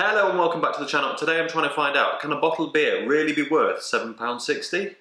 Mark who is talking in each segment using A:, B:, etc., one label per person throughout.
A: Hello and welcome back to the channel. Today I'm trying to find out, can a bottle of beer really be worth £7.60?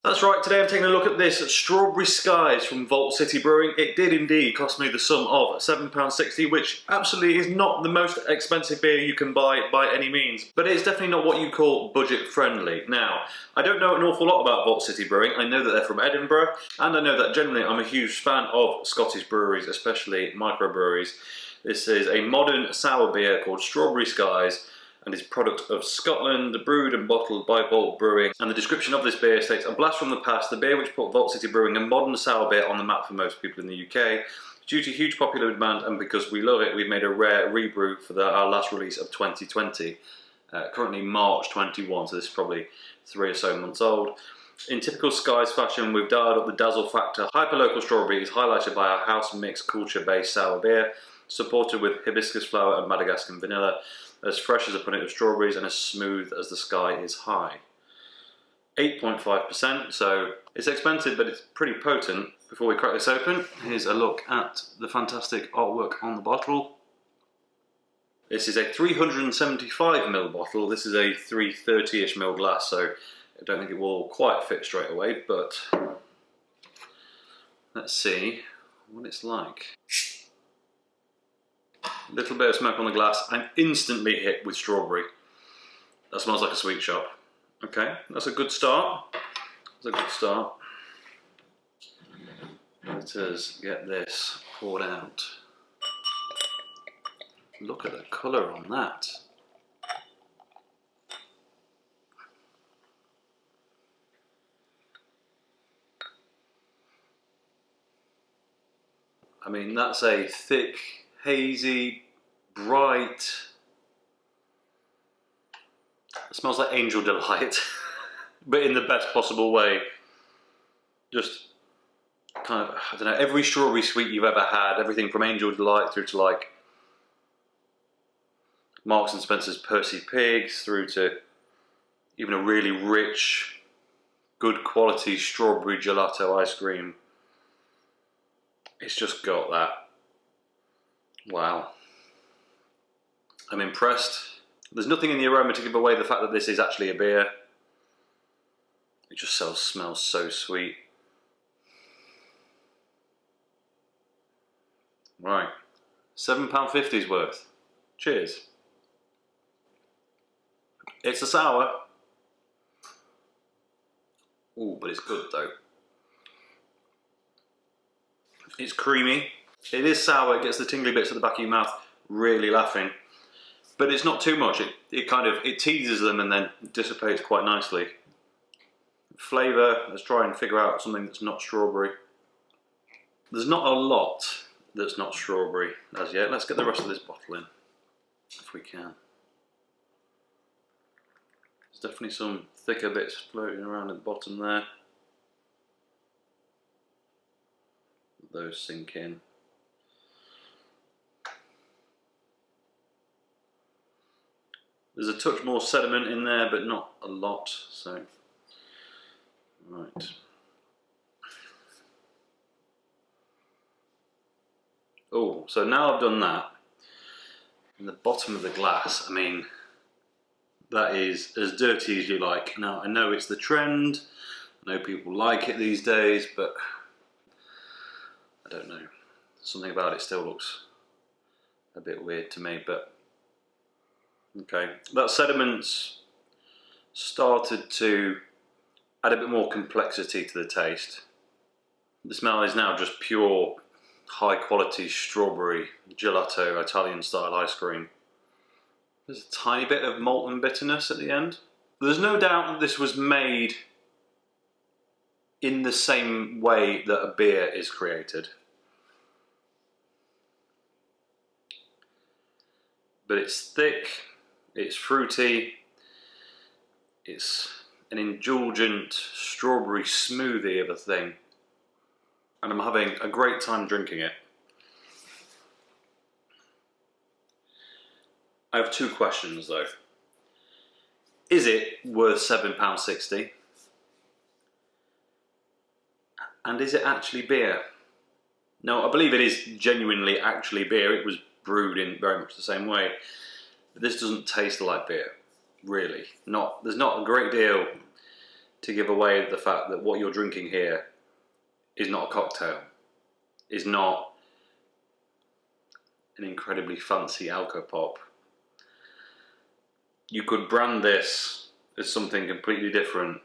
A: That's right, today I'm taking a look at this Strawberry Skies from Vault City Brewing. It did indeed cost me the sum of £7.60, which absolutely is not the most expensive beer you can buy by any means, but it's definitely not what you call budget friendly. Now, I don't know an awful lot about Vault City Brewing. I know that they're from Edinburgh, and I know that generally I'm a huge fan of Scottish breweries, especially microbreweries. This is a modern sour beer called Strawberry Skies, and is product of Scotland, brewed and bottled by Vault Brewing. And the description of this beer states, a blast from the past, the beer which put Vault City Brewing, a modern sour beer, on the map for most people in the UK. Due to huge popular demand and because we love it, we've made a rare rebrew for our last release of 2020. Currently March 21, so this is probably 3 or so months old. In typical Skies fashion, we've dialed up the dazzle factor. Hyperlocal strawberry is highlighted by our house mix culture-based sour beer, supported with hibiscus flower and Madagascan vanilla, as fresh as a punnet of strawberries and as smooth as the sky is high. 8.5%, so it's expensive but it's pretty potent. Before we crack this open, here's a look at the fantastic artwork on the bottle. This is a 375ml bottle. This is a 330-ish ml glass, so I don't think it will quite fit straight away, but let's see what it's like. A little bit of smoke on the glass. I'm instantly hit with strawberry. That smells like a sweet shop. Okay, that's a good start. That's a good start. Let us get this poured out. Look at the colour on that. I mean, that's a thick, hazy, bright, it smells like Angel Delight, but in the best possible way. Just kind of, I don't know, every strawberry sweet you've ever had, everything from Angel Delight through to like Marks and Spencer's Percy Pigs, through to even a really rich, good quality strawberry gelato ice cream. It's just got that. Wow. I'm impressed. There's nothing in the aroma to give away the fact that this is actually a beer. It just smells so sweet. Right. £7.50's worth. Cheers. It's a sour. Ooh, but it's good though. It's creamy. It is sour, it gets the tingly bits at the back of your mouth really laughing. But it's not too much, it teases them and then dissipates quite nicely. Flavour, let's try and figure out something that's not strawberry. There's not a lot that's not strawberry as yet. Let's get the rest of this bottle in, if we can. There's definitely some thicker bits floating around at the bottom there. Those sink in. There's a touch more sediment in there, but not a lot, so, right. Oh, so now I've done that, in the bottom of the glass, I mean, that is as dirty as you like. Now, I know it's the trend, I know people like it these days, but I don't know. Something about it still looks a bit weird to me, but okay. That sediment's started to add a bit more complexity to the taste. The smell is now just pure, high quality strawberry gelato Italian style ice cream. There's a tiny bit of malt and bitterness at the end. There's no doubt that this was made in the same way that a beer is created. But it's thick, it's fruity, it's an indulgent strawberry smoothie of a thing. And I'm having a great time drinking it. I have two questions though. Is it worth £7.60? And is it actually beer? No, I believe it is genuinely actually beer. It was brewed in very much the same way. But this doesn't taste like beer, really. There's not a great deal to give away the fact that what you're drinking here is not a cocktail, is not an incredibly fancy alcopop. You could brand this as something completely different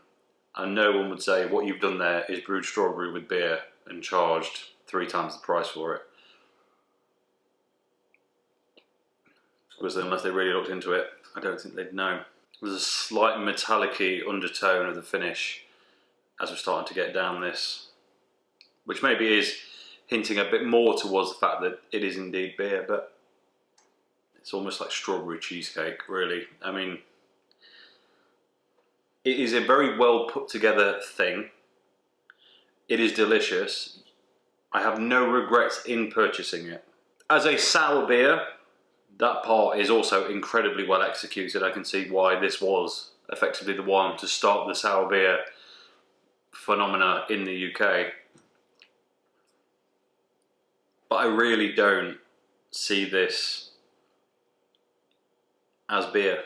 A: and no one would say what you've done there is brewed strawberry with beer and charged 3 times the price for it. Because unless they really looked into it, I don't think they'd know. There's a slight metallic-y undertone of the finish as we're starting to get down this, which maybe is hinting a bit more towards the fact that it is indeed beer, but it's almost like strawberry cheesecake, really. I mean, it is a very well put together thing. It is delicious. I have no regrets in purchasing it. As a sour beer, that part is also incredibly well executed. I can see why this was effectively the one to start the sour beer phenomena in the UK. But I really don't see this as beer.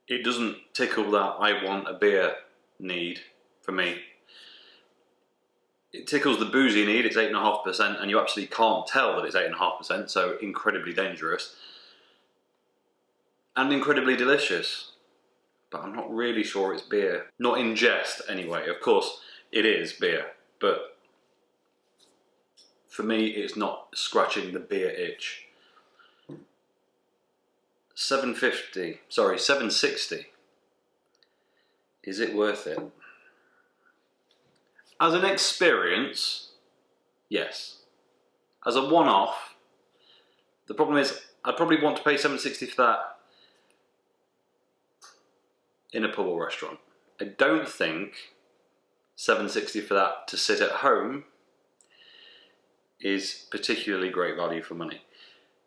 A: It doesn't tickle that I want a beer need for me. It tickles the boozy need, it's 8.5%, and you absolutely can't tell that it's 8.5%, so incredibly dangerous. And incredibly delicious. But I'm not really sure it's beer. Not in jest, anyway. Of course, it is beer, but for me, it's not scratching the beer itch. $7.60. Is it worth it? As an experience, yes. As a one-off, the problem is I'd probably want to pay $7.60 for that in a pub or restaurant. I don't think $7.60 for that to sit at home is particularly great value for money.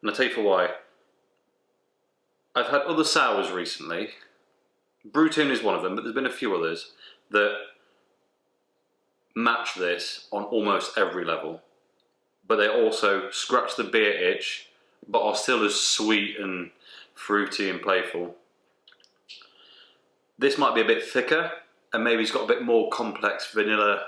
A: And I'll tell you for why. I've had other sours recently. Brewtoon is one of them, but there's been a few others that match this on almost every level. But they also scratch the beer itch, but are still as sweet and fruity and playful. This might be a bit thicker, and maybe it's got a bit more complex vanilla,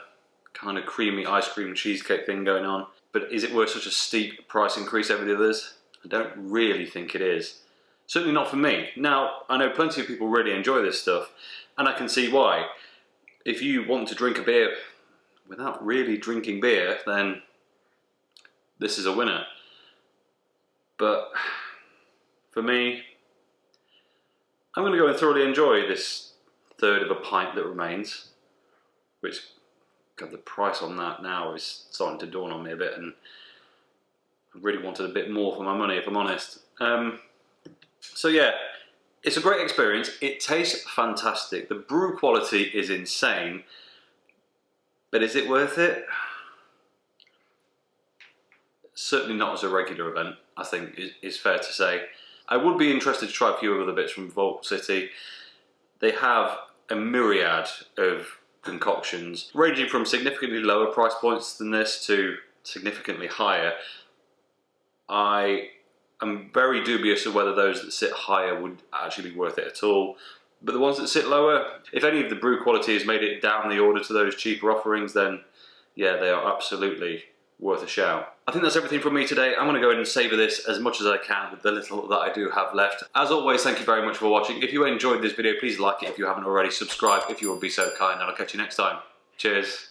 A: kind of creamy ice cream cheesecake thing going on. But is it worth such a steep price increase over the others? I don't really think it is. Certainly not for me. Now, I know plenty of people really enjoy this stuff, and I can see why. If you want to drink a beer without really drinking beer, then this is a winner. But for me, I'm going to go and thoroughly enjoy this third of a pint that remains, which, God, the price on that now is starting to dawn on me a bit, and I really wanted a bit more for my money, if I'm honest. So yeah, it's a great experience. It tastes fantastic. The brew quality is insane. But is it worth it? Certainly not as a regular event, I think is fair to say. I would be interested to try a few other bits from Vault City. They have a myriad of concoctions, ranging from significantly lower price points than this to significantly higher. I'm very dubious of whether those that sit higher would actually be worth it at all. But the ones that sit lower, if any of the brew quality has made it down the order to those cheaper offerings, then yeah, they are absolutely worth a shout. I think that's everything from me today. I'm going to go ahead and savour this as much as I can with the little that I do have left. As always, thank you very much for watching. If you enjoyed this video, please like it if you haven't already. Subscribe if you would be so kind, and I'll catch you next time. Cheers.